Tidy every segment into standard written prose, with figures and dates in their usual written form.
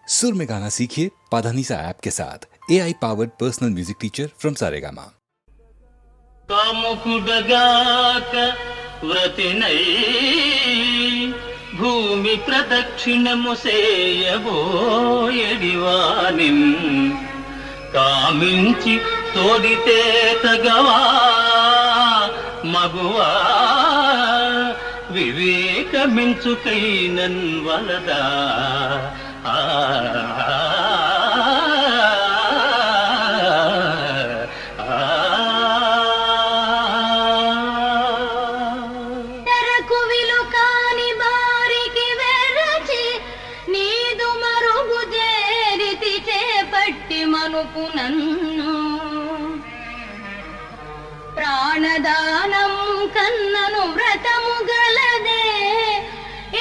सुर में गाना सीखिए पाधानीसा ऐप के साथ AI powered personal music teacher from Saregama. कामुकुडगाक व्रतिनै भूमि प्रदक्षिणमु सेयबोयेडिवानिं कामिंచి తోడితే తగవా మగువా వివేకమించుకైనన్ వలదా ప్రాణదానం కన్నను వ్రతము గలదే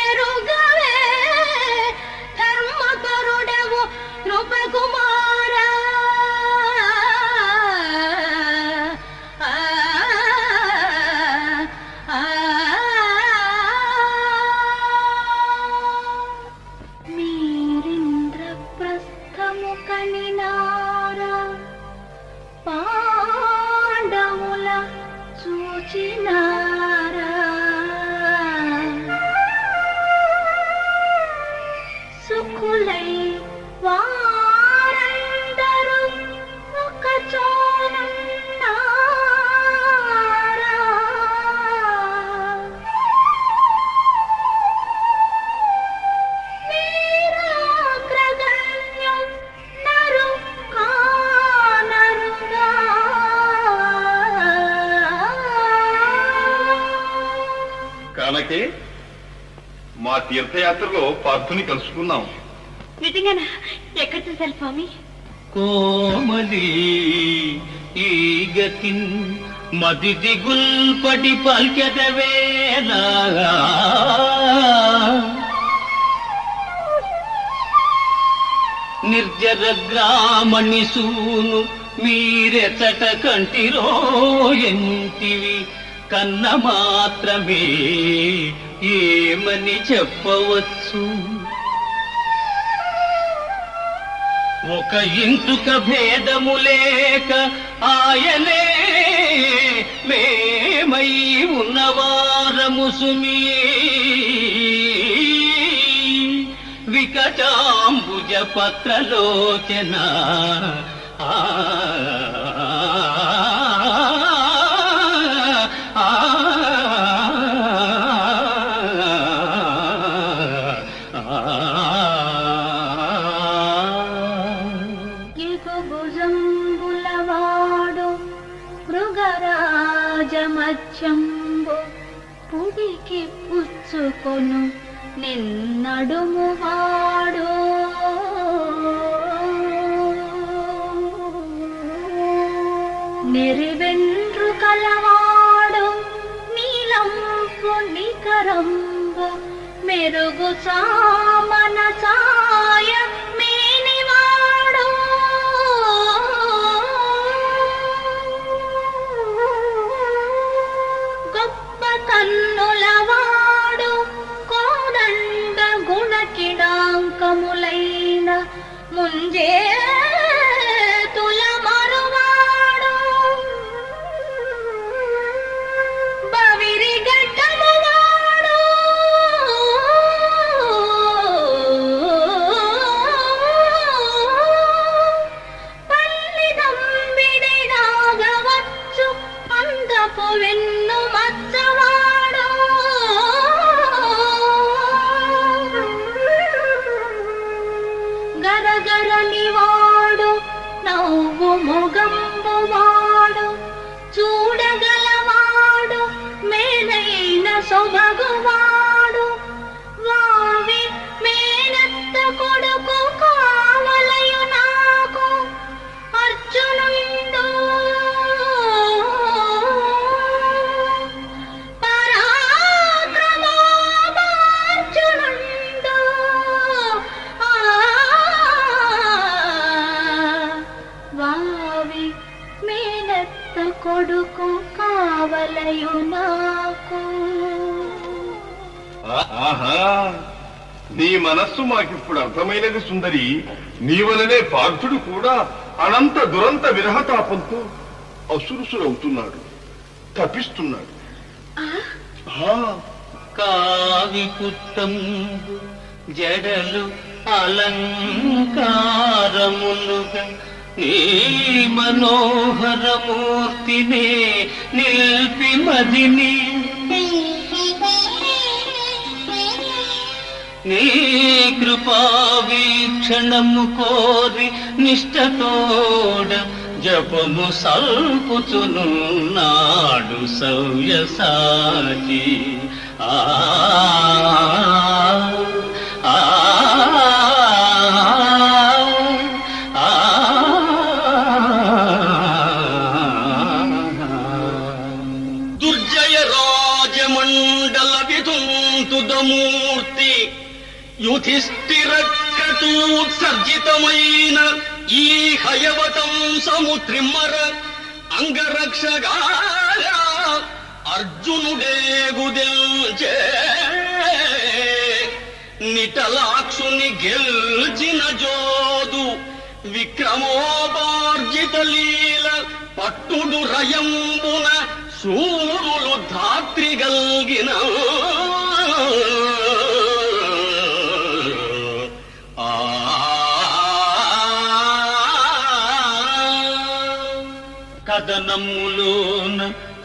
ఎరుగవే ధర్మకరుడవు నృపకుమారా మీరింద్రప్రస్థము కనినారా పాండవుల చూచినారా సుఖులై వారందరూ ఒక చోనున్నారా వీరాగ్రగణ్యం నరు కానరుగా కానకే మా తీర్థయాత్రలో పార్థుని కలుసుకున్నాం. నిజంగానా? ఎక్కడ చూశారు స్వామి? కోమలి ఈ గతిన్ మది దిగుల్పడి పల్కెదవేలా నిర్జర గ్రామణి సూను మీరెచట కంటిరో ఎంటివి కన్న మాత్రమే ఏమని చెప్పవచ్చు. ఒక ఇంటుక భేదము లేక ఆయనే మేమై ఉన్నవారము సుమీ వికటాంబుజ పత్రలోచన భుజంబులవాడు మృగరాజమత్యంబు పుడికి పుచ్చుకొను నిన్నడుమువాడు నెరివెండ్రు కలవాడు నీలంపు నికరంబు మెరుగు సామన సాయ మేనివాడు గొప్ప కన్నులవాడు కోదండ గుణకిడాంకములైన ముంజే గరగరనివాడు నవ్వు మొగంబువాడు చూడగలవాడు మేనైన సొబగువాడు వావి మేనత్త కొడుకు కావలయు నాకు అర్జునుండు పరాక్రమార్జునుండు వావి మేనత్త కొడుకు కావలయు నాకు. ఆహా, నీ మనస్సు మాకిప్పుడు అర్థమైనది సుందరి. నీవలనే పార్థుడు కూడా అనంత దురంత విరహతాపంతో అసురుసురవుతున్నాడు, తపిస్తున్నాడు. కావి పుత్తంబు జడలు అలంకారములుగా నీ మనోహరమూర్తినే నిల్పి మదిని నీ కృపా వీక్షణము కోరి నిష్టతోడ జపము సల్పుచునున్నాడు సవ్యసాచి. ఆ ఆ దుర్జయ రాజమండల విధుంతుదమూర్తి యుధిష్ఠిర క్రతూత్సర్జితమైన ఈ హయవతంసము త్రిమ్మర అంగరక్షగా అర్జునుడేగుదెల్చే నిటలాక్షుని గెల్చిన జోదు విక్రమోపార్జిత లీల పట్టుడు రయంబున సూరులు ధాత్రిగల్గిన కదనములోన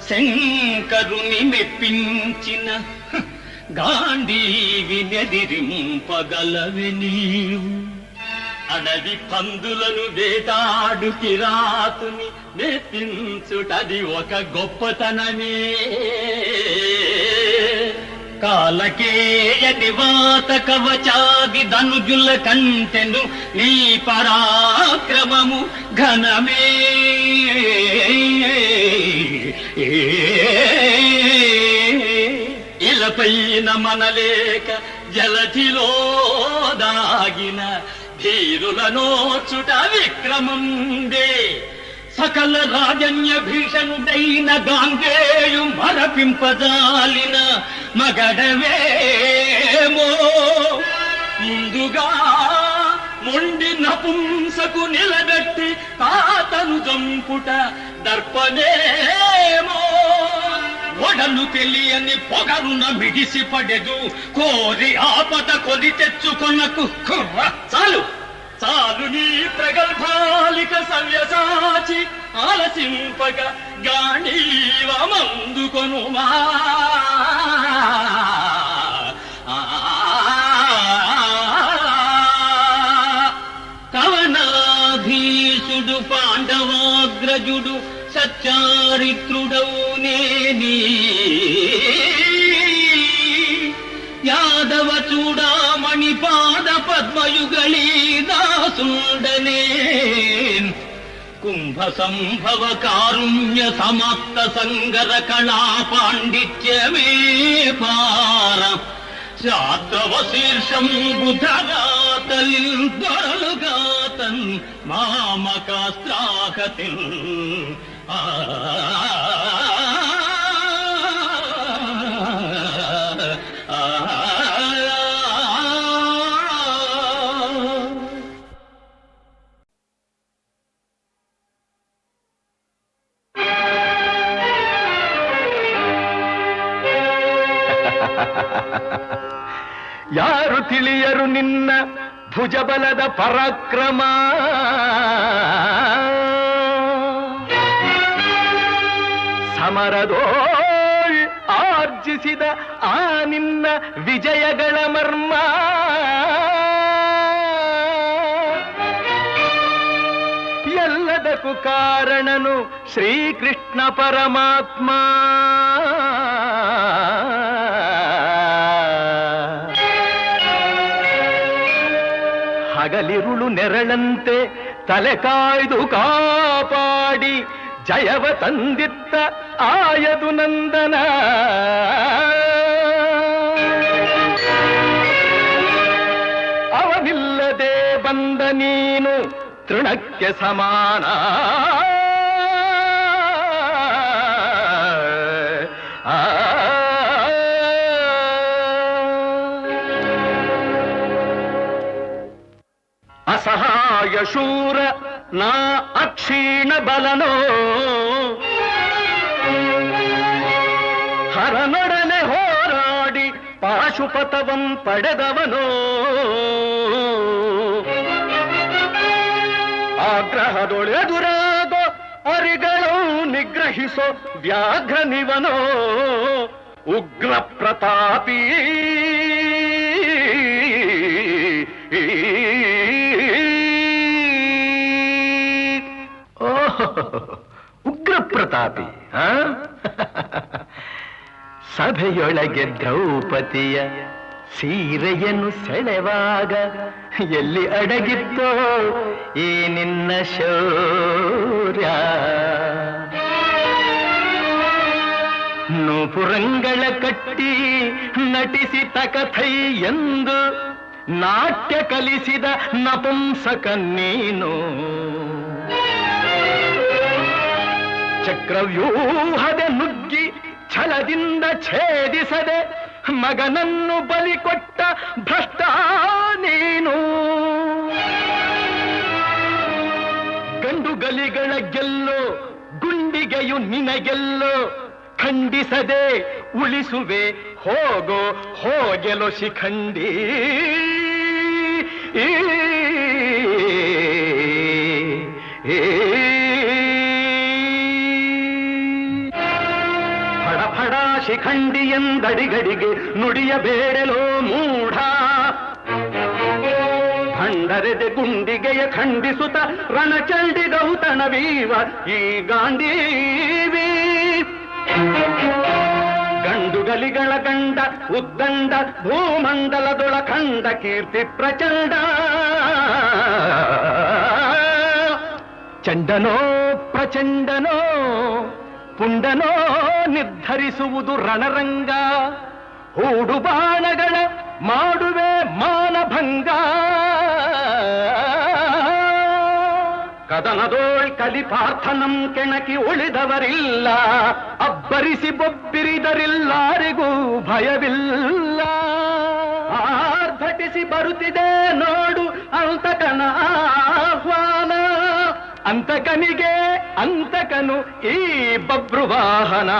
శంకరుని మెప్పించిన గాంధీవి నెదిరింపగలవి నీవు. అడవి పందులను వేటాడు కిరాతుని మెప్పించుటది ఒక గొప్పతనమే. కాలకేయ నివాత కవచాది ధనుజుల కంటెను నీ పరాక్రమము ఘనమే. ఇలపైన మనలేక జలధిలో దాగిన ధీరుల నోచుట విక్రమందే. సకల రాజన్య భీషణుడైన గాంగేయు మరపింపజాలిన మగడవేమో. ముందుగా మొండి నపుంసకు నిలబెట్టి తాతను చంపుట దర్పనేమో. ఒడలు తెలియని పొగరున మిడిసి పడెదు కోరి ఆపద కొని తెచ్చుకొనకు. చాలు చాలు నీ ప్రగల్భాలిక సవ్యసాచి ఆలసింపక గాంధీవమందుకొనుమా. కవనాధీశుడు పాండవాగ్రజుడు సచ్చారిత్రుడౌనేని యాదవ చూడామణి పాద పద్మయుగళీ దాసుండనే. కుంభ సంభవ కారుణ్య సమాప్త సంగర కళా పాండిత్యమే పార. శాద్రవ శీర్షం బుధగాతల్ దొరలుగాతన్ మామకాస్త్రాకతిల్. ಯಾರು ತಿಳಿಯರು ನಿನ್ನ ಭುಜಬಲದ ಪರಾಕ್ರಮ. ಸಮರದೋಳ್ ಆರ್ಜಿಸಿದ ಆ ನಿನ್ನ ವಿಜಯಗಳ ಮರ್ಮ. ಎಲ್ಲದಕ್ಕೂ ಕಾರಣನು ಶ್ರೀಕೃಷ್ಣ ಪರಮಾತ್ಮ. ಹಗಲಿರುಳು ನೆರಳಂತೆ ತಲೆ ಕಾಯ್ದು ಕಾಪಾಡಿ ಜಯವ ತಂದಿತ್ತ ಆಯದು ನಂದನ. ಅವನಿಲ್ಲದೆ ಬಂದ ನೀನು ತೃಣಕ್ಕೆ ಸಮಾನ. ಕಾಯ ಶೂರ ನಾ ಅಕ್ಷೀಣ ಬಲನೋ ಹರನೊಡನೆ ಹೋರಾಡಿ ಪಾಶುಪತವಂ ಪಡೆದವನೋ ಆಗ್ರಹದೊಳೆದುರಾಗೋ ಅರಿಗಳು ನಿಗ್ರಹಿಸೋ ವ್ಯಾಘ್ರನಿವನೋ ಉಗ್ರ ಪ್ರತಾಪಿ ಉಗ್ರ ಪ್ರತಾಪಿ ಸಭೆಯೊಳಗೆ ದ್ರೌಪದಿಯ ಸೀರೆಯನ್ನು ಸೆಳೆವಾಗ ಎಲ್ಲಿ ಅಡಗಿತ್ತೋ ಈ ನಿನ್ನ ಶೌರ್ಯ ನೂಪುರಂಗಳ ಕಟ್ಟಿ ನಟಿಸಿ ತಕಥೈ ಎಂದು ನಾಟ್ಯ ಕಲಿಸಿದ ನಪುಂಸಕ ನೀನು ಚಕ್ರವ್ಯೂಹದ ನುಗ್ಗಿ ಛಲದಿಂದ ಛೇದಿಸದೆ ಮಗನನ್ನು ಬಲಿ ಕೊಟ್ಟ ಭ್ರಷ್ಟ ನೀನು ಗಂಡು ಗಲಿಗಳ ಗೆಲ್ಲೋ ಗುಂಡಿಗೆಯು ನಿನಗೆಲ್ಲೋ ಖಂಡಿಸದೆ ಉಳಿಸುವೆ ಹೋಗೋ ಹೋಗೆಲೋ ಶಿಖಂಡಿ ಫಡ ಶಿಖಂಡಿ ಎಂದಡಿಗಡಿಗೆ ನುಡಿಯಬೇಡಲೋ ಮೂಢ ಭಂಡರೆದೆ ಗುಂಡಿಗೆಯ ಖಂಡಿಸುತ್ತ ರಣಚಂಡಿ ಗೌತಣವೀವ ಈ ಗಾಂಧೀವಿ ಗಂಡುಗಲಿಗಳ ಗಂಡ ಉದ್ದಂಡ ಭೂಮಂಡಲದೊಳ ಖಂಡ ಕೀರ್ತಿ ಪ್ರಚಂಡ ಚಂಡನೋ ಪ್ರಚಂಡನೋ ಪುಂಡನೋ ನಿರ್ಧರಿಸುವುದು ರಣರಂಗ ಹೂಡು ಬಾಣಗಳ ಮಾಡುವೆ ಮಾನಭಂಗ ಕದನದೋಳ್ ಕಲಿಪಾರ್ಥನಂ ಕೆಣಕಿ ಉಳಿದವರಿಲ್ಲ ಅಬ್ಬರಿಸಿ ಬೊಬ್ಬಿರಿದರಿಲ್ಲಾರಿಗೂ ಭಯವಿಲ್ಲ ಆರ್ಭಟಿಸಿ ಬರುತ್ತಿದೆ ನೋಡು ಅಂತಕನ ಆಹ್ವಾನ ಅಂತಕನಿಗೆ ಅಂತಕನು ಈ ಬಭ್ರುವಾಹನ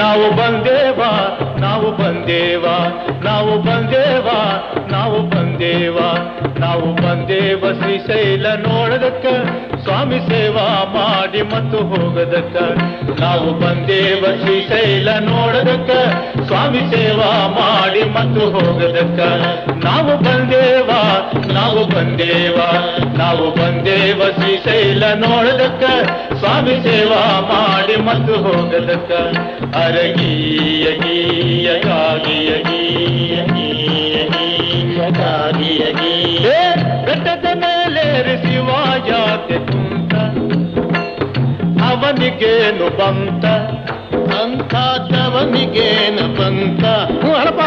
ನಾವು ಬಂದೇವಾ ನಾವು ಬಂದೇವಾ ನಾವು ಬಂದೇವಾ ನಾವು ಬಂದೇವಾ ನಾವು ಬಂದೇವ ಶ್ರೀಶೈಲ ನೋಡದಕ್ಕ ಸ್ವಾಮಿ ಸೇವಾ ಮಾಡಿ ಮತ್ತು ಹೋಗದಕ್ಕ ನಾವು ಬಂದೇವ ಶ್ರೀಶೈಲ ನೋಡದಕ್ಕ ಸ್ವಾಮಿ ಸೇವಾ ಮಾಡಿ ಮತ್ತು ಹೋಗದಕ್ಕ ನಾವು ಬಂದೇವಾ ನಾವು ಬಂದೇವಾ ನಾವು ಬಂದೇವ ಶ್ರೀಶೈಲ ನೋಡದಕ್ಕ ಸ್ವಾಮಿ ಸೇವಾ ಮಾಡಿ ಮತ್ತು ಹೋಗದಕ್ಕ ಅರಗೀಯ ಗೀಯ ಗಾಗಿಯ ಗೀಯ ಗೀಯ ಗೀಯ ಗಾಗಿಯ ಗೀಯ ಬೆಟ್ಟದ ಮೇಲೆ ಋಷಿವ ಜಾತೆ ಕುಂತ ಅವನಿಗೇನು ಬಂತ ಅಂಥವನಿಗೇನು ಬಂತ ಹಳಪ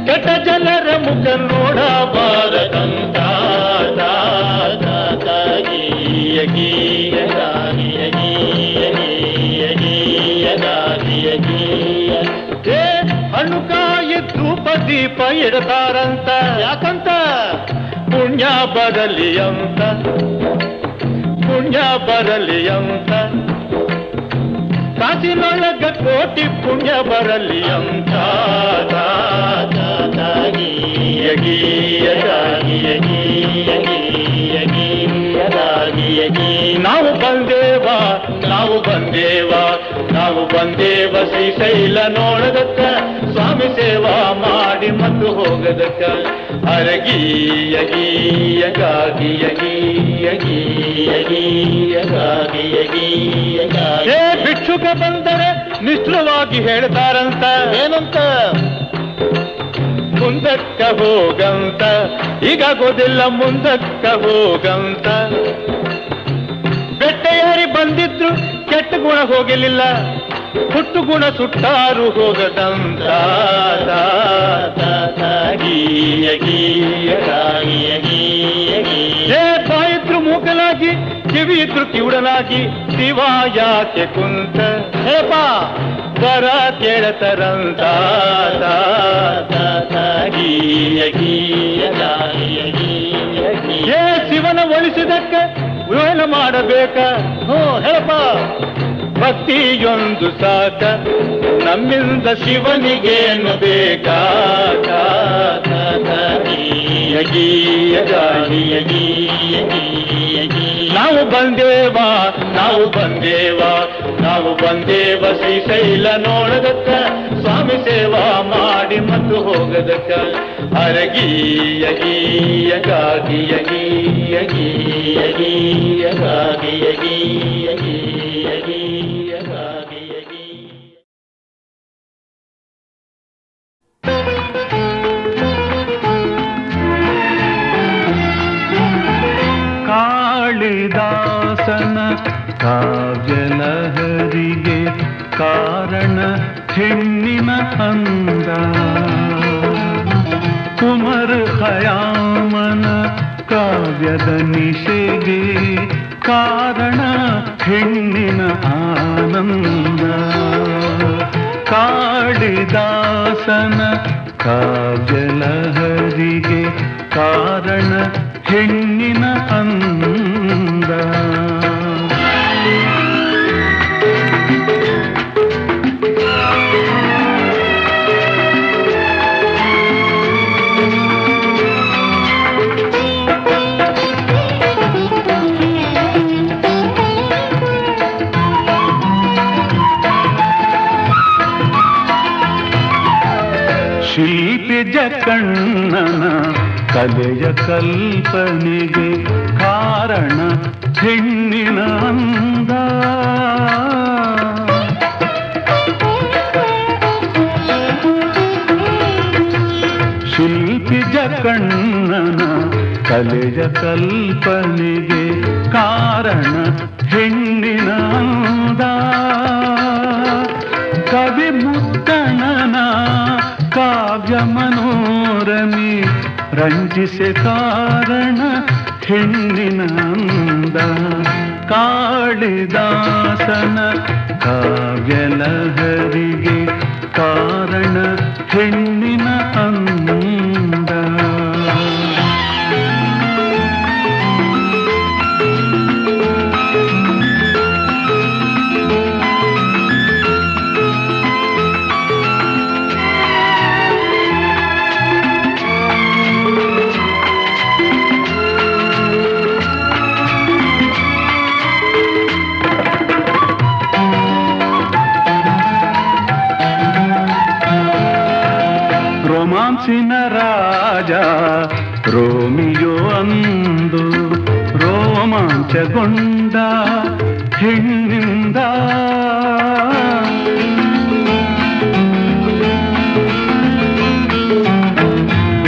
ಕೆಟ್ಟ ಜನರ ಮುಖ ನೋಡಬಾರದಂತ ಗೀಯ ಗೀಯ ಗಾಗಿಯ ಗೀಯ ಗೀಯ ಗೀಯ ಗಾಗಿಯ ಗೀಯ ಹಣ್ಣುಕಾಯಿ ಧೂಪ ದೀಪ ಇಡತಾರಂತ ಯಾಕಂತ ಪುಣ್ಯ ಬರಲಿ ಅಂತ ಪುಣ್ಯ ಬರಲಿ ಅಂತ ಕಾಸಿನೊಳಗ ಕೋಟಿ ಪುಣ್ಯ ಬರಲಿ ಅಂತ ಗೀಯ ಗೀಯ ಗಾಗಿಯ ಗೀಯ ಗೀಯ ಗೀಯ ಗಾಗಿಯ ಗೀಯ ನಾವು ಬಂದೇವಾ ನಾವು ಬಂದೇವಾ ನಾವು ಬಂದೇವ ಶ್ರೀಶೈಲ ನೋಡದಕ್ಕ ಸ್ವಾಮಿ ಸೇವಾ ಮಾಡಿ ಮತ್ತು ಹೋಗದಕ್ಕ ಅರಗೀಯ ಗೀಯ ಗಾಗಿಯ ಗೀಯ ಗೀಯ ಗೀಯ ಗಾಗಿಯ ಗೀಯ ಗಾಗಿಯ ಭಿಕ್ಷುಕ ಬಂದರೆ ನಿಷ್ಠುರವಾಗಿ ಹೇಳ್ತಾರಂತ ಏನಂತ ಮುಂದಕ್ಕ ಹೋಗಂತ, ಈಗಾಗೋದಿಲ್ಲ ಮುಂದಕ್ಕ ಹೋಗಂತ. ಬೆಟ್ಟೆಯಾರಿ ಬಂದಿದ್ರು ಕೆಟ್ಟ ಗುಣ ಹೋಗಲಿಲ್ಲ, ಹುಟ್ಟು ಗುಣ ಸುಟ್ಟಾರು ಹೋಗದಂತ. ಬಾಯಿದ್ರು ಮೂಕಲಾಗಿ, ಕಿವಿ ಇದ್ರು ಕಿವುಡನಾಗಿ, ಶಿವ ಯಾಕೆ ಕುಂತ ಹೇಪ ಬರ ಕೇಳತರಂತ. ಏ ಶಿವನ ಒಲಿಸಿದಕ್ಕ ಏನು ಮಾಡಬೇಕ? ಹೋ ಹೇಳಪ್ಪ. ಭಕ್ತಿಯೊಂದು ಸಾಕ, ನಮ್ಮಿಂದ ಶಿವನಿಗೇನು ಬೇಕಾ? ನಾವು ಬಂದೇವ, ನಾವು ಬಂದೇವ, ನಾವು ಬಂದೇವ ಶ್ರೀಶೈಲ ನೋಡದಕ್ಕ, ಸ್ವಾಮಿ ಸೇವಾ ಮಾಡಿ ಮತ್ತು ಹೋಗದಕ್ಕ. ಕಾಳಿದಾಸನ ಕಾವ್ಯಲಹರಿಗೆ ಕಾರಣ ಹೆಣ್ಣಿನ ಅಂದ. ಉಮರ್ ಖಯಾಮನ ಕಾವ್ಯದ ನಿಶೆಗೆ ಕಾರಣ ಹೆಣ್ಣಿನ ಆನಂದ. ಕಾಳಿದಾಸನ ಕಾವ್ಯಲಹರಿಗೆ ಕಾರಣ ಹೆಣ್ಣಿನ ಅಂದ. ಶಿಲ್ಪಿ ಜಕಣ್ಣನ ಕಲೆಯ ಕಲ್ಪನೆಗೆ ಕಾರಣ ಹೆಣ್ಣಿನ ಅಂದ. ಶಿಲ್ಪಿ ಜಕಣ್ಣನ ಕಲೆಯ ಕಲ್ಪನೆಗೆ ಕಾರಣ ಹೆಣ್ಣಿನ ಅಂದ. ಕವಿ ಮುತ್ತಣ್ಣನ ಕಾವ್ಯ ಮನೋರಮಿ ರಂಜಿಸೆ ಕಾರಣ ಹೆಣ್ಣಿನ ಅಂದ. ಕಾಳಿದಾಸನ ಕಾವ್ಯಲಹರಿಗೆ ಕಾರಣ ಹೆಣ್ಣಿನ ಅಂದ. ರೋಮಾನ್ಸಿನ ರಾಜ ರೋಮಿಯೋ ಅಂದು ರೋಮಾಂಚಗೊಂಡ ಹೆಣ್ಣಿಂದ.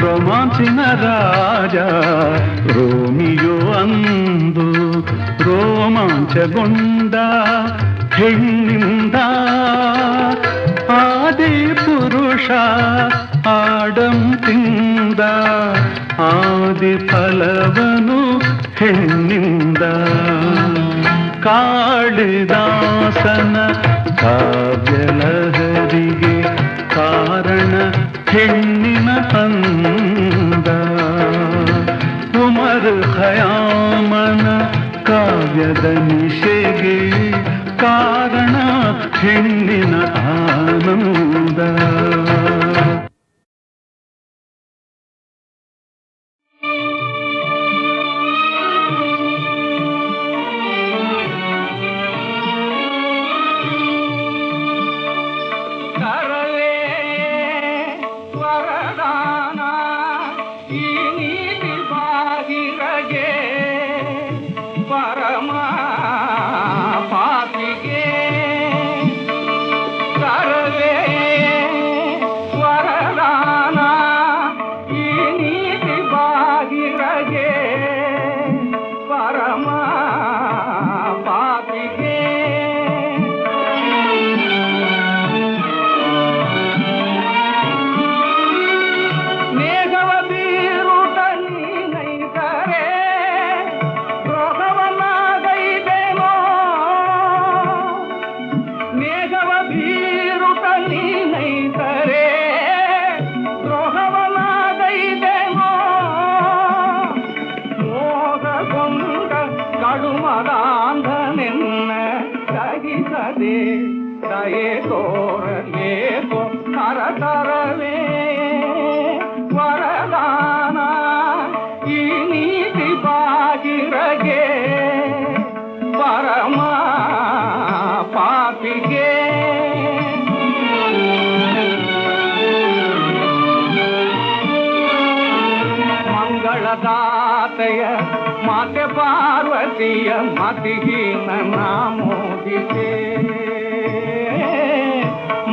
ರೋಮಾನ್ಸಿನ ರಾಜ ರೋಮಿಯೋ ಅಂದು ರೋಮಾಂಚಗೊಂಡ ಹೆಣ್ಣಿಂದ. ಆದಿ ಪುರುಷ ಆಡಂತಿಂದ ಆದಿ ಫಲವನು ಹೆಣ್ಣಿಂದ. ಕಾಳಿದಾಸನ ಕಾವ್ಯಲಹರಿಗೆ ಕಾರಣ ಹೆಣ್ಣಿನ ಅಂದ. ಉಮರ್ ಖಯಾಮನ ಕಾವ್ಯದ ನಿಶೆಗೆ ಕಾರಣ ಹೆಣ್ಣಿನ ಆನಂದ. ಪಾಪಿಗೆ ಕರವೇ ಪಾಪಿಗೆ ಪರಮ ಪಾಪಿಗೆ ಮಂಗಳದಾತೆಯ ಮಾತೆ ಪಾರ್ವತಿಯ ಮತಿಹೀನ ಮೋದಿಸೆ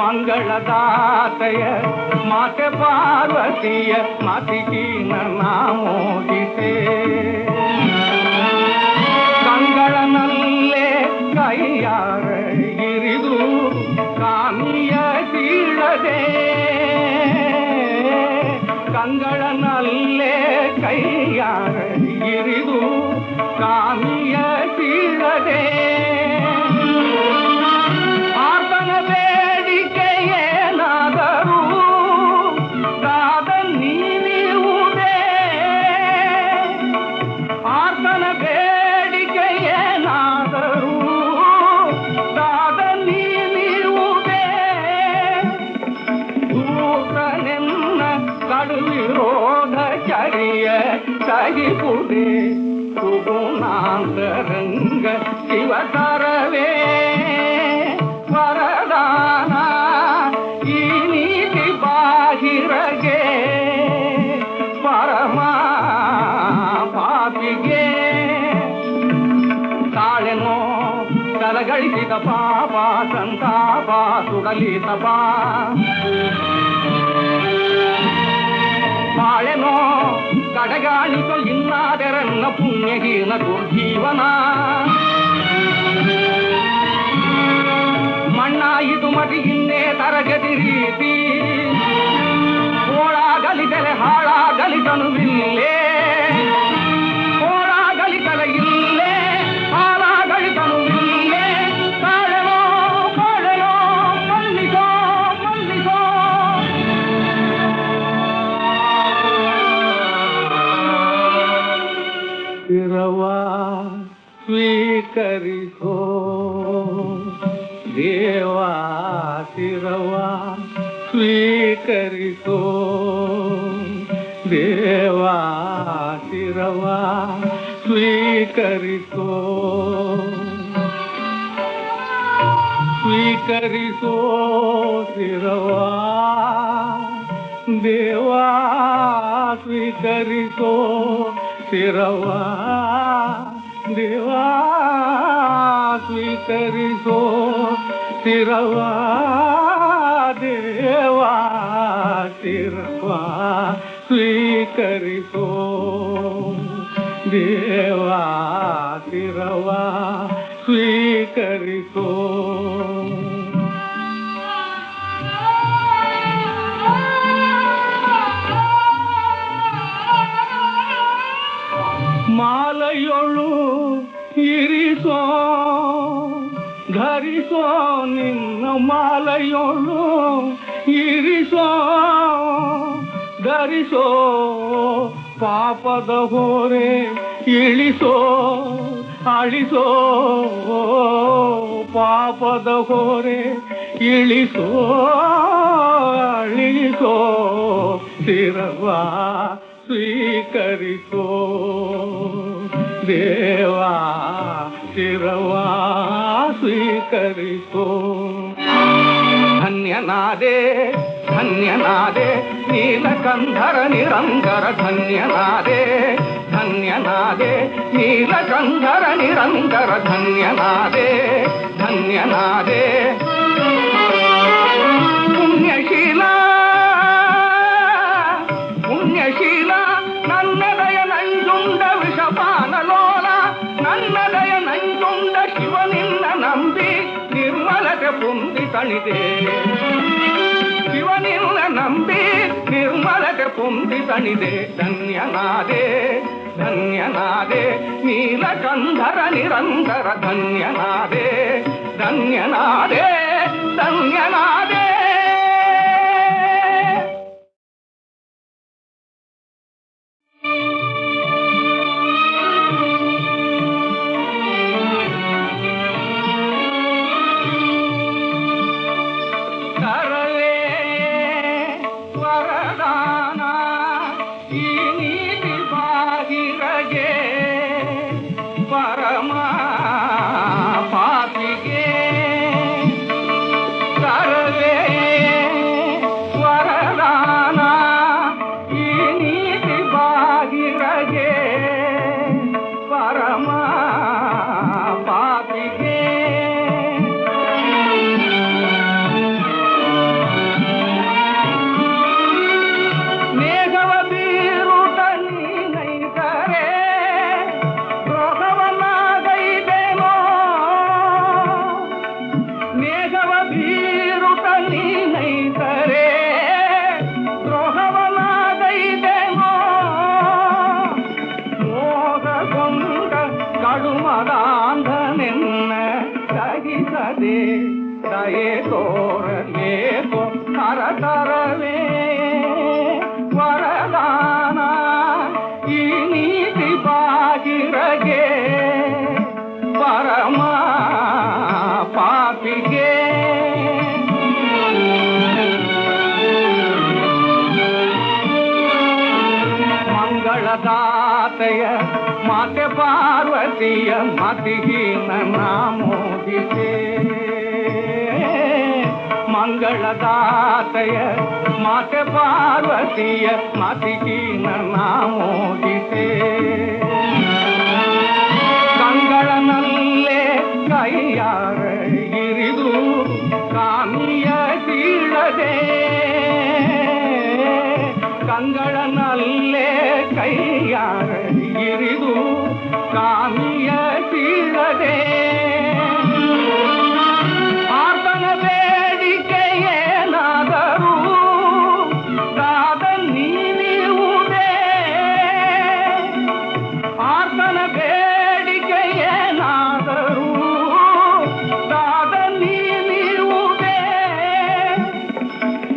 ಮಂಗಳದಾತೆಯ ಮಾತೆ ಪಾರ್ವತಿಯ ಮತಿಹೀನ ಮೋದಿಸೆ ಕಂಗಳನಲ್ಲೇ ಕೈಯಾರ ಇರಿದು ಕಾಮಿಯ ಸೀಳದೆ ಕಂಗಳನಲ್ಲೇ ಕೈಯಾರ ಇರಿದು ಕಾಮಿಯ ಸೀಳದೆ ಆತನ ಬೇಡಿಕೆ ಏನಾದರೂ ಕಾದ ನೀವುದೇ ಆತನ ಬೇಡಿಕೆ ಏನಾದರೂ ಕಾದ ನೀವುದೇ ದೂತನೆನ್ನ ಕಡುವಿರೋಧ ಚರಿಯ ಸಹಿಪುಡೆ ಸುಗುಣಾಂತರಂಗ ಶಿವತರವೇ ವರದಾನ ಈ ನೀತಿ ಬಾಹಿರಗೆ ಪರಮ ಪಾಪಿಗೆ ತಾಳೆನೋ ತಲಗಳಿಸಿದ ಪಾಪ ಸಂತಾಪ ಸುಡಲಿತಪ ಬಾಳೆನೋ ಕಡೆಗಾಣಿಸು ಇನ್ನಾದರನ್ನ ಪುಣ್ಯಹೀನ ದುರ್ಜೀವನ ಮಣ್ಣಾಯಿತು ಮತಿ ಇನ್ನೇ ತರಗತಿ ರೀತಿ ಓಳಾಗಲಿತಲೆ ಹಾಳಾಗಲಿತನುವಿಲ್ಲೇ ಓಳಾಗಲಿತಲೆ ಇಲ್ಲೇ ಹಾಳಾಗಲಿತನುವಿಲ್ಲೇ ಕಾಳೆನೋ ಕಾಳೆನೋ ಮಲ್ಲಿಸೋ ಮಲ್ಲಿಸೋ ಶಿರವಾ ಸ್ವೀಕರಿಸೋ ದೇವಾ ಶಿರವಾ ಸ್ವೀಕರಿಸೋ ದೇವಾ ಶಿರವಾ ಸ್ವೀಕರಿಸೋ ಸ್ವೀಕರಿಸೋ ಶಿರವಾ ದೇವಾ ಸ್ವೀಕರಿಸೋ ಶಿರವಾ ದೇವಾ ಸ್ವೀಕರಿಸೋ ಶಿರವಾ ದೇವಾ ಶಿರವಾ ಸ್ವೀಕರಿಸೋ ದೇವಾ ಶಿರವಾ ಸ್ವೀಕರಿಸೋ ಮಾಲೆಯೊಳು ಇರಿಸೋ ಧರಿಸೋ ನಿನ್ನ ಮಾಲೆಯೊಳು ಇರಿಸೋ ಧರಿಸೋ ಪಾಪದ ಹೊರೆ ಇಳಿಸೋ ಅಳಿಸೋ ಪಾಪದ ಹೊರೆ ಇಳಿಸೋ ಅಳಿಸೋ ಶಿರವಾ ಸ್ವೀಕರಿಸೋ ದೇವಾ ಶಿರವಾ ಸ್ವೀಕರಿಸೋ ಧನ್ಯನಾದೆ ಧನ್ಯನಾದೆ ನೀಲಕಂಧರ ನಿರಂತರ ಧನ್ಯನಾದೆ ಧನ್ಯನಾದೆ ನೀಲಕಂಧರ ನಿರಂತರ ಧನ್ಯನಾದೆ ಧನ್ಯನಾದೆ ಪುಣ್ಯಶೀಲ ಪುಣ್ಯಶೀಲ ನನ್ನದಯ ನಂಜುಂಡ ವಿಷಪಾನಲೋಲ ನನ್ನದಯ ನಂಜುಂಡ ಶಿವನಿನ್ನ ನಂಬಿ ನಿರ್ಮಲತೆ ಪುಂದಿತಣಿದೆ ಶಿವನಿನ್ನ ನಂಬಿ ನಿರ್ಮಲತೆ ಪುಂದಿತಣಿದೆ ಧನ್ಯನಾದೆ ಧನ್ಯನಾದೆ ನೀಲಕಂಧರ ನಿರಂತರ ಧನ್ಯನಾದೆ ಧನ್ಯನಾದೆ ಧನ್ಯನಾದೆ ದಯೆ ತೋರಲೇಕೋ ಹರತರವೇ ವರದಾನ ಈ ನೀತಿ ಬಾಗಿರಗೆ ಪರಮ ಪಾಪಿಗೆ ಮಂಗಳದಾತೆಯ ಮಾತೆ ಪಾರ್ವತಿಯ ಮತಿಹೀನ ನಾಮೋದಿಸೆ ಮಂಗಳದಾತೆಯ ಮಾತೆ ಪಾರ್ವತಿಯ ಮತಿಹೀನ ನಾಮೋದಿಸೆ ಕಂಗಳನಲ್ಲೇ ಕೈಯಾರ ಇರಿದು ಕಾಮಿಯ ಸೀಳದೆ ಕಂಗಳನಲ್ಲೇ ಕೈಯಾರ ಇರಿದು ಕಾಮಿಯ ಸೀಳದೆ ಆತನ ಬೇಡಿಕೆ ಏನಾದರೂ ದಾದ ನೀವುದೇ ಆತನ ಬೇಡಿಕೆ ಏನಾದರೂ ದಾದ ನೀವುದೇ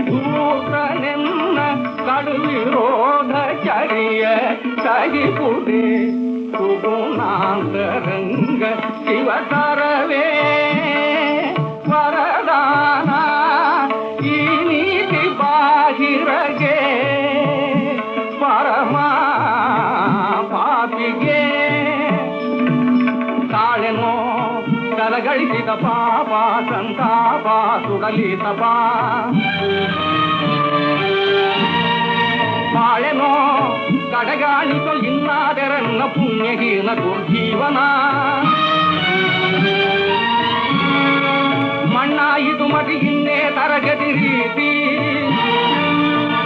ದೂರನೆನ್ನ ಕಡುವಿರೋಧ ಚರಿಯ ಸಹಿಪುಡೆ ಸುಗುಣಾಂತರಂಗ ಶಿವತರವೇ ವರದಾನ ಈ ನೀತಿ ಬಾಹಿರಗೆ ಪರಮ ಪಾಪಿಗೆ ತಾಳೆನೋ ಕಲಗಳಿಸಿದ ಪಾಪ ಸಂತಾಪ ಸುಡಲಿ ತಪ ಬಾಳೆನೋ ಕಡಗಾಣಿಸೋ ಇನ್ನಾದರನ್ನ ಪುಣ್ಯಹೀನ ದುರ್ಜೀವನ ಮಣ್ಣಾಯಿತು ಮತಿ ಇನ್ನೇ ತರಗತಿ ರೀತಿ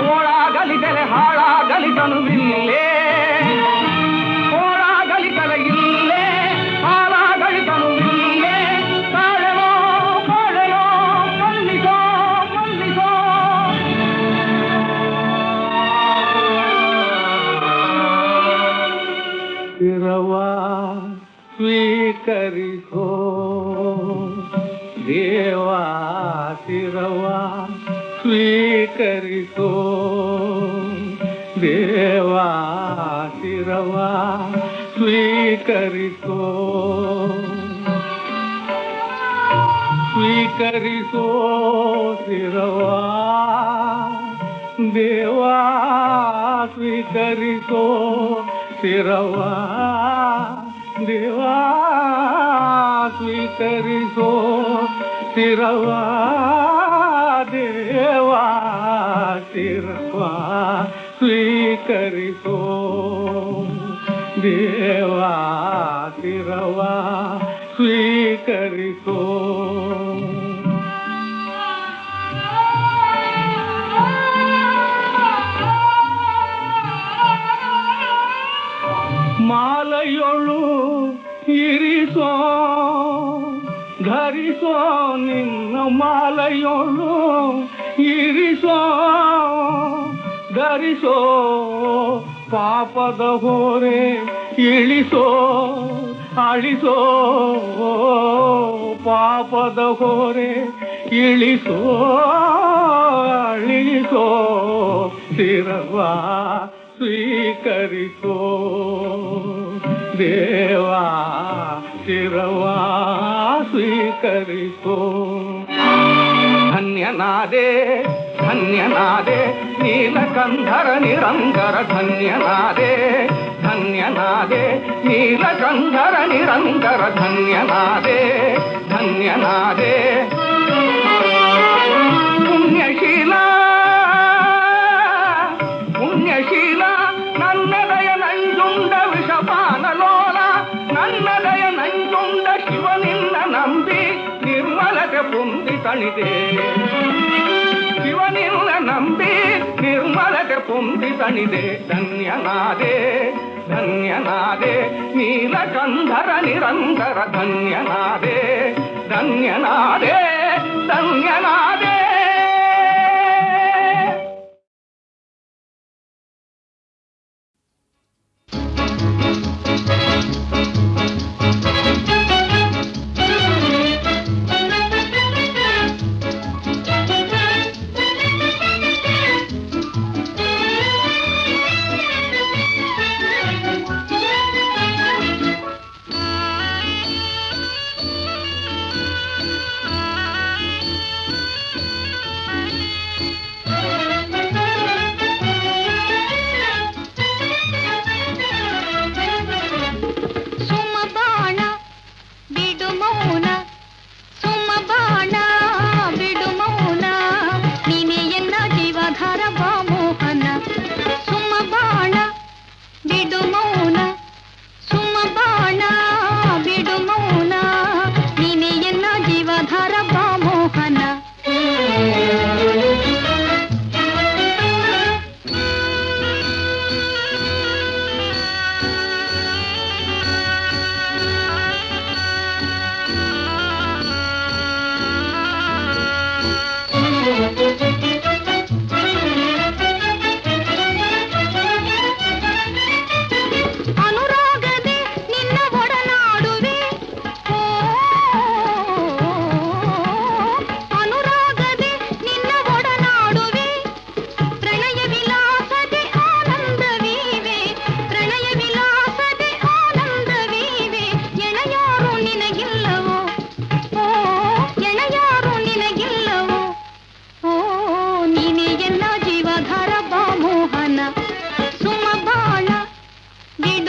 ಓಳಾಗಲಿತಲೆ ಹಾಳಾಗಲಿತನು ಇಲ್ಲೇ ಓಳಾಗಲಿತಲೆ ಇಲ್ಲೇ ಹಾಳಾಗಲಿತನು ಇಲ್ಲೇ ತಾಳೆನೋ ಬಾಳೆನೋ ಮಲ್ಲಿಸೋ ಮಲ್ಲಿಸೋ ಶಿರವಾ ಸ್ವೀಕರಿಸೋ ದೇವಾ ಶಿರವಾ ಸ್ವೀಕರಿಸೋ ದೇವಾ ಶಿರವಾ ಸ್ವೀಕರಿಸೋ ಸ್ವೀಕರಿಸೋ ಶಿರವಾ ದೇವಾ ಸ್ವೀಕರಿಸೋ ಶಿರವಾ ದೇವಾ ಸ್ವೀಕರಿಸೋ ಶಿರವಾ ದೇವಾ ಶಿರವಾ ಸ್ವೀಕರಿಸೋ ದೇವಾ ಶಿರವಾ ಸ್ವೀಕರಿಸೋ ಮಾಲೆಯೊಳು ಇರಿಸೋ ಧರಿಸೋ ನಿನ್ನ ಮಾಲೆಯೊಳು ಇರಿಸೋ ಧರಿಸೋ ಪಾಪದ ಹೊರೆ ಇಳಿಸೋ ಅಳಿಸೋ ಪಾಪದ ಹೊರೆ ಇಳಿಸೋ ಅಳಿಸೋ ಶಿರವಾ ಸ್ವೀಕರಿಸೋ ದೇವಾ ಶಿರವಾ ಸ್ವೀಕರಿಸೋ ಧನ್ಯನಾದೆ ಧನ್ಯನಾದೆ ನೀಲಕಂಧರ ನಿರಂತರ ಧನ್ಯನಾದೆ ಧನ್ಯನಾದೆ ನೀಲಕಂಧರ ನಿರಂತರ ಧನ್ಯನಾದೆ ಧನ್ಯನಾದೆ ಪುಣ್ಯಶೀಲ ಪುಣ್ಯಶೀಲ ನನ್ನದಯ ನಂಜುಂಡ ವಿಷಪಾನಲೋಲ ನನ್ನದಯ ನಂಜುಂಡ ಶಿವನಿನ್ನ ನಂಬಿ ನಿರ್ಮಲತೆ ಪುಂದಿ ತಣಿದೆ ಶಿವನಿನ್ನ ನಂಬಿ ನಿರ್ಮಲತೆ ಪುಂದಿ ತಣಿದೆ ಧನ್ಯನಾದೆ ಧನ್ಯನಾದೆ ನೀಲಕಂಧರ ನಿರಂತರ ಧನ್ಯನಾದೆ ಧನ್ಯನಾದೆ ಧನ್ಯನಾದೆ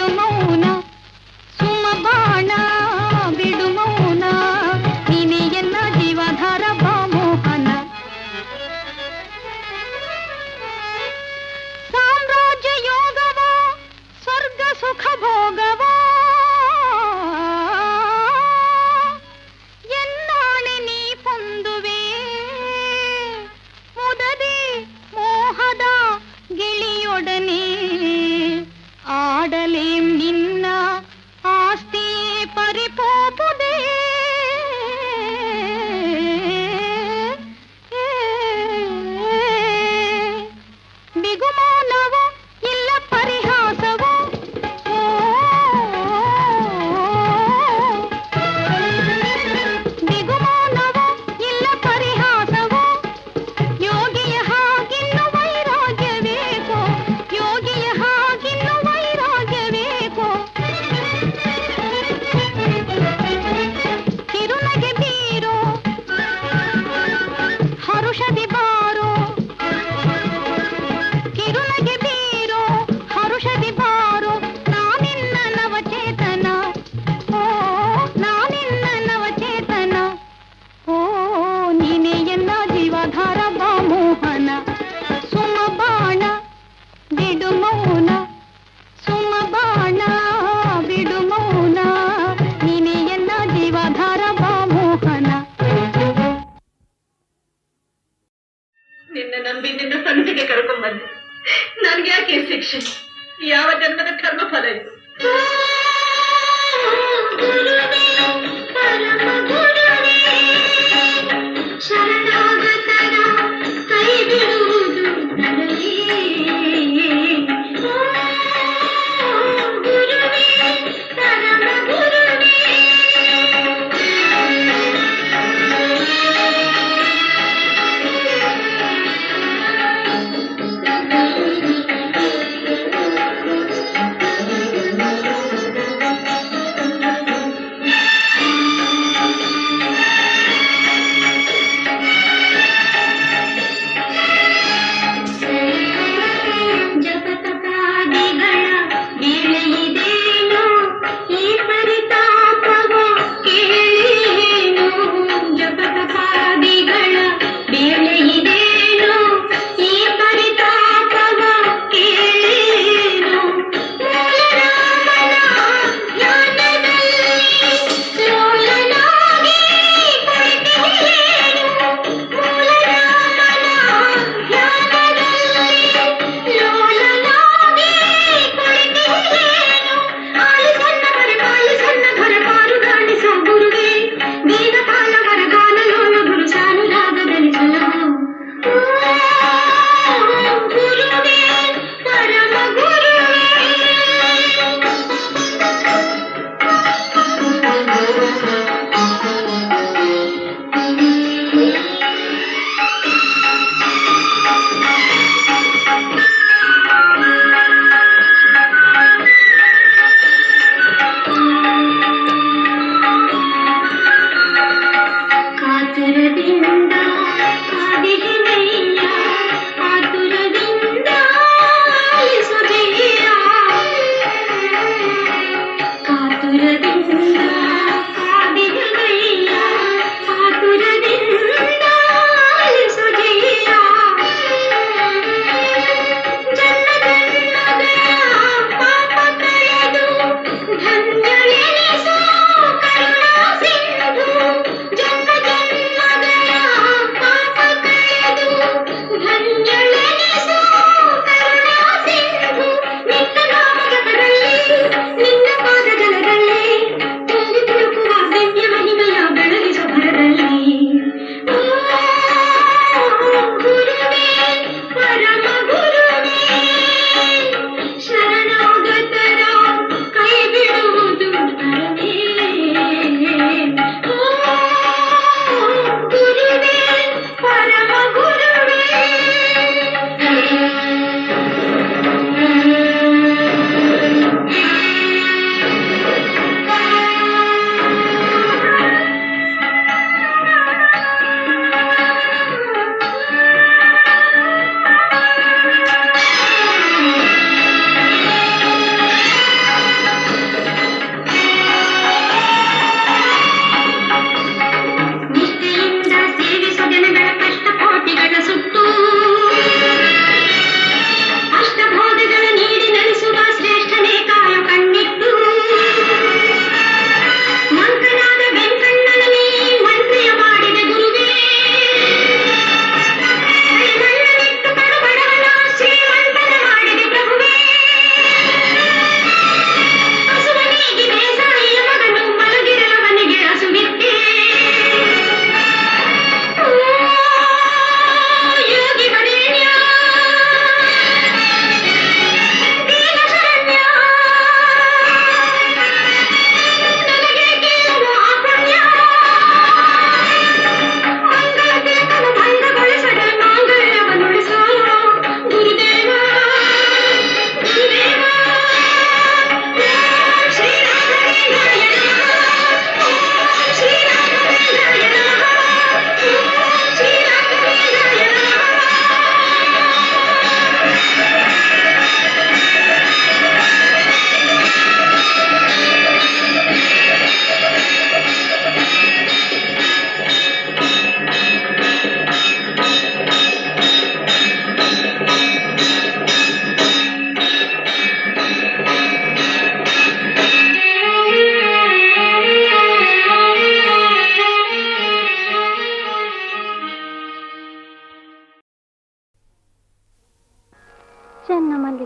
ಬಿಡು ಮೌನ ಸುಮ ಬಾಣ ಬಿಡು ಮೌನ ನೀನೆ ಎನ್ನ ಜೀವಧಾರ ಬಾಮೋಹನ ಸಾಮ್ರಾಜ್ಯ ಯೋಗವೋ ಸ್ವರ್ಗ ಸುಖ ಭೋಗವೋ ಎನ್ನಾಣೆ ನೀ ಪೊಂದುವೆ ಮುದದೆ ಮೋಹದ ಗಿಳಿಯೊಡನೆ ಆಡಲೇಂ ನಿನ್ನ ಆಸ್ತಿಯೇ ಪರಿಪೋಪುದೇ ಬಿಗುಮಾನವೋ ಇಲ್ಲ ಪರಿಹಾಸವೋ ಬಿಗುಮಾನವೋ ಇಲ್ಲ ಪರಿಹಾಸವೋ ಯೋಗಿಯ ಹಾಗಿನ್ನು ವೈರಾಗ್ಯವೇಕೋ ಯೋಗಿಯ ಹಾಗಿನ್ನು ವೈರಾಗ್ಯವೇಕೋ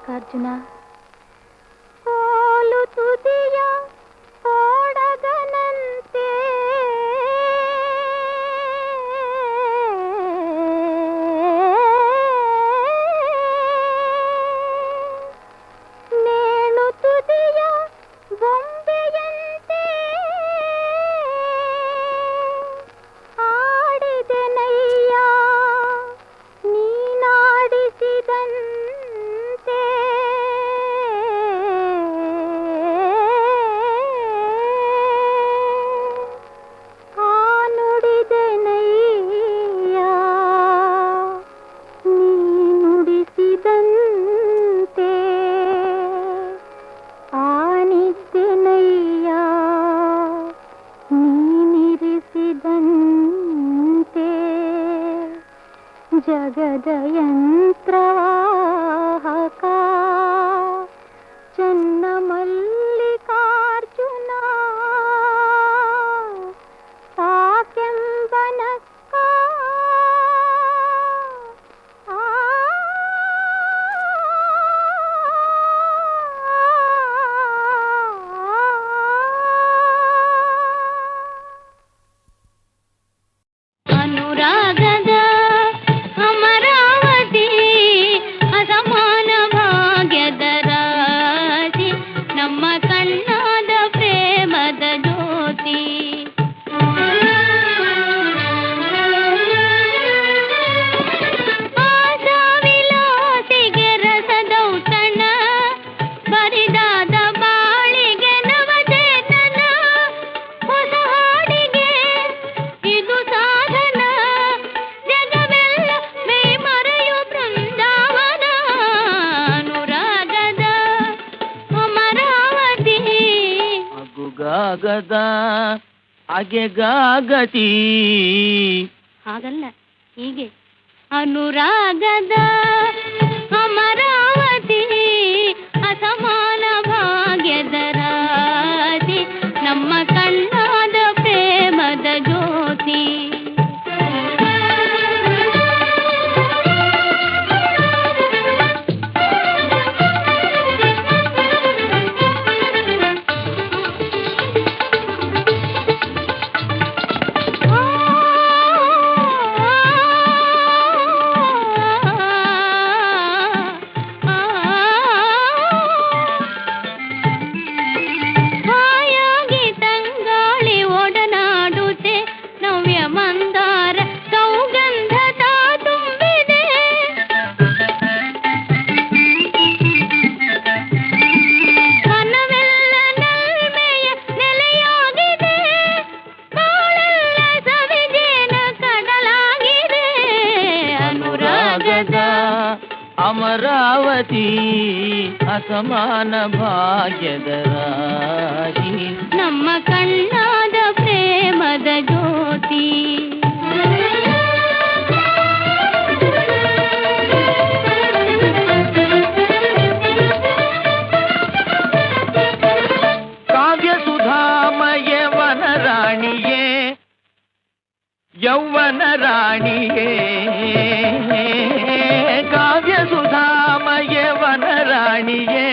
ಮಲ್ಲಿಕಾರ್ಜುನ ಕೋಲು ತುದಿಯ ಓಡಗನಂತೆ ನೇಣು ತುದಿಯ ಬೊಂಬೆಯಂತೆ ಆಡಿದೆನಯ್ಯ ನೀನಾಡಿಸಿದಂತೆ ಆ ನುಡಿದೆನಯ್ಯ ನೀ ನುಡಿಸಿದಂತೆ ಆನಿದ್ದೆನಯ್ಯ ನೀನಿರಿಸಿದಂತೆ ಜಗದ ಯಂತ್ರವಾಹಕ ಚನ್ನ ಮಲ್ಲಿಕಾರ್ಜುನ ಸಾಕೆಂಬನಕ್ಕ ಅನುರಾಗದ ಅಮರಾವತಿ ಅಸಮಾನ ಭಾಗ್ಯದ ರಾಶಿ ನಮ್ಮ ಕಣ್ಣಾದ ಪ್ರೇಮದ ಜ್ಯೋತಿ ಆಶಾವಿಲಾಸಿಗೆ ರಸದೌತಣ ಬರಿದಾದ ಬಾಳಿಗೆ ನವಚೇತನ ಹೊಸ ಹಾಡಿಗೆ ಇದು ಸಾಧನ ಜಗವೆಲ್ಲ ಮರೆಯು ಬೃಂದಾವನ ಅನುರಾಗದ ಅಮರಾವತಿ ಅಗುಗಾಗದ ಅಗೆಗಾಗತಿ ಹಾಗಲ್ಲ ಹೀಗೆ ಅನುರಾಗದ ಅಮರಾವತಿ ಅಸಮಾನ ಭಾಗ್ಯದ ರಾಶಿ ನಮ್ಮ ಕಣ್ಣಾದ ಪ್ರೇಮದ ಜ್ಯೋತಿ ಹಾಯಾಗಿ ತಂಗಾಳಿ ಒಡನಾಡುತ್ತೆ ನವ್ಯ ಮಂದಾರ ಸೌಗಂಧ ತುಂಬಿದೆ ಮನವೆಲ್ಲ ನಲ್ಮೆಯ ನೆಲೆಯಾಗಿದೆ ಬಾಳೆಲ್ಲ ಸವಿಜೇನ ಕಡಲಾಗಿದೆ ಅನುರಾಗದ ಅಮರಾವತಿ ಅಸಮಾನ ಭಾಗ್ಯದ ರಾಶಿ ನಮ್ಮ ಕಣ್ಣಾದ ಪ್ರೇಮದ ಜ್ಯೋತಿ ಕಾವ್ಯ ಸುಧಾಮಯ ವನ ರಾಣಿಯೇ ಯೌವನ ರಾಣಿಯೇ ಕಾವ್ಯ ಸುಧಾಮಯ ವನ ರಾಣಿಯೇ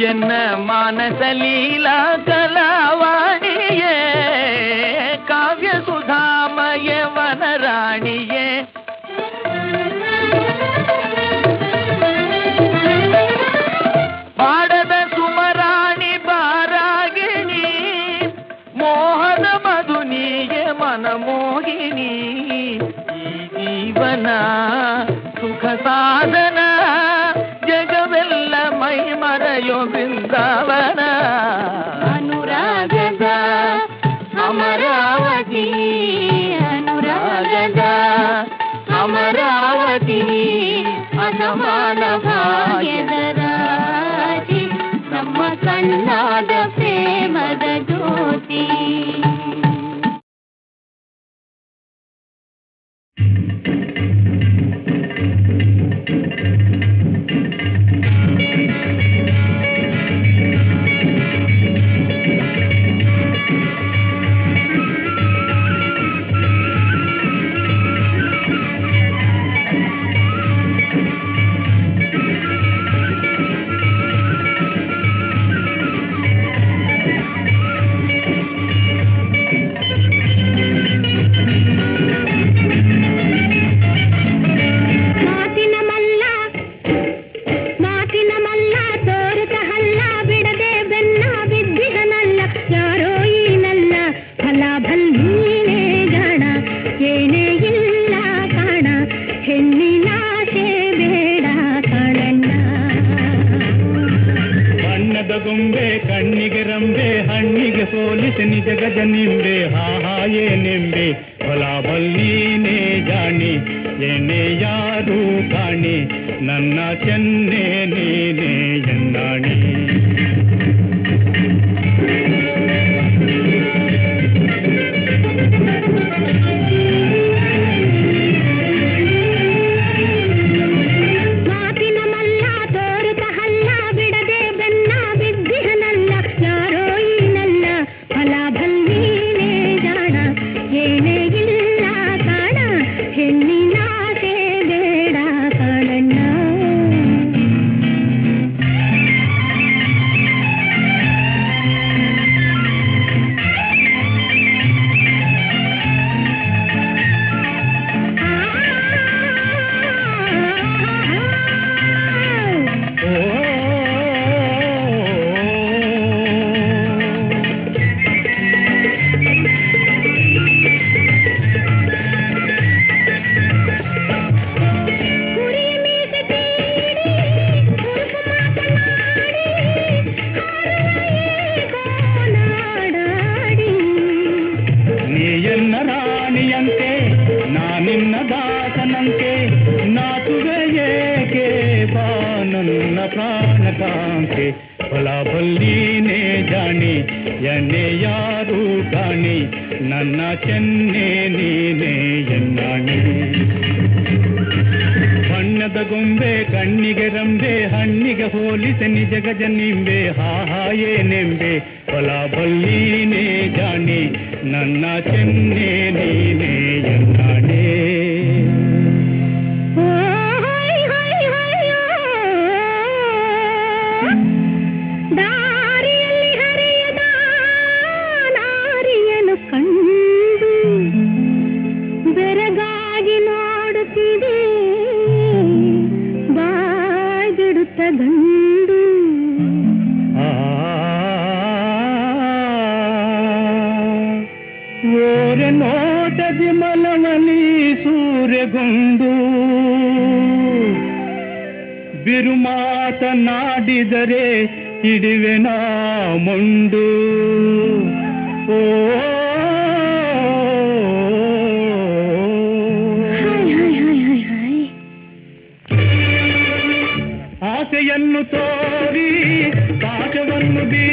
ಎನ್ನ ಮಾನಸ ಲೀಲಾ ಕಲಾವಾಣಿಯೇ ಕಾವ್ಯ ಸುಧಾಮಯ ವನ ರಾಣಿಯೇ ಪಾಡದ ಸುಮರಾಣಿ ಬಾರಾಗಿಣಿ ಮೋಹನ ಮಧುನಿಗೆ ಮನಮೋಹಿನಿ ಈ ಜೀವನ ಸುಖ ಸಾಧನ ಜಗವೆಲ್ಲ ಮೈ ಮರೆಯೋ ಬೃಂದಾವನ ಅನುರಾಗದ ಅಮರಾವತಿ ಅನುರಾಗದ ಅಮರಾವತಿ ಅಸಮಾನ ಭಾಗ್ಯದ ರಾಶಿ ನಮ್ಮ ಕಣ್ಣಾದ ಪ್ರೇಮದ ಜ್ಯೋತಿ ಕಣ್ಣಿಗೆ ರಂಬೆ ಹಣ್ಣಿಗೆ ಹೋಲಿಸಿ ನಿಜ ಗಜ ನಿಂಬೆ ಹಾಯೇ ನಿಂಬೆ ಹೊಲ ಬಲ್ಲೀನೇ ಜಾಣಿ ಏನೇ ಯಾರು ಕಾಣಿ ನನ್ನ ಚೆನ್ನೆ ನೀನೇ ಎನ್ನಾಣಿ. ಪ್ರಾಣಕಾಂತೆ ಫಲ ಬಲ್ಲೀನೇ ಜಾಣಿ ಎಣ್ಣೆ ಯಾರು ಕಾಣಿ ನನ್ನ ಚೆನ್ನೆ ನೀನೇ ಎನ್ನಾಣಿ. ಬಣ್ಣದ ಗೊಂಬೆ ಕಣ್ಣಿಗೆ ರಂಬೆ ಹಣ್ಣಿಗೆ ಹೋಲಿಸಿ ನಿಜ ಗಜ ನಿಂಬೆ ಹಾಯೇ ನೆಂಬೆ ಫಲ ಬಲ್ಲೀನೇ ಜಾಣಿ ನನ್ನ ಚೆನ್ನೆ ನೀನೇ ಎನ್ನಾಣಿ. ದಾರಿಯಲ್ಲಿ ಹರಿಯದ ನಾರಿಯನು ಕಂಡು ಬೆರಗಾಗಿ ನೋಡುತ್ತಿದೆ ಬಾಯ್ಬಿಡುತ್ತ ಗಂಡು. ಓರೆ ನೋಟದಿ ಮಲಮಲಿ ಸೂರ್ಯಗೊಂಡು ಬಿರು ಮಾತನಾಡಿದರೆ ಹಿಡಿವೆನ ಮೊಂಡು. ಓ ಆಸೆಯನ್ನು ತೋರಿ ಪಾಠವನ್ನು ಬೀ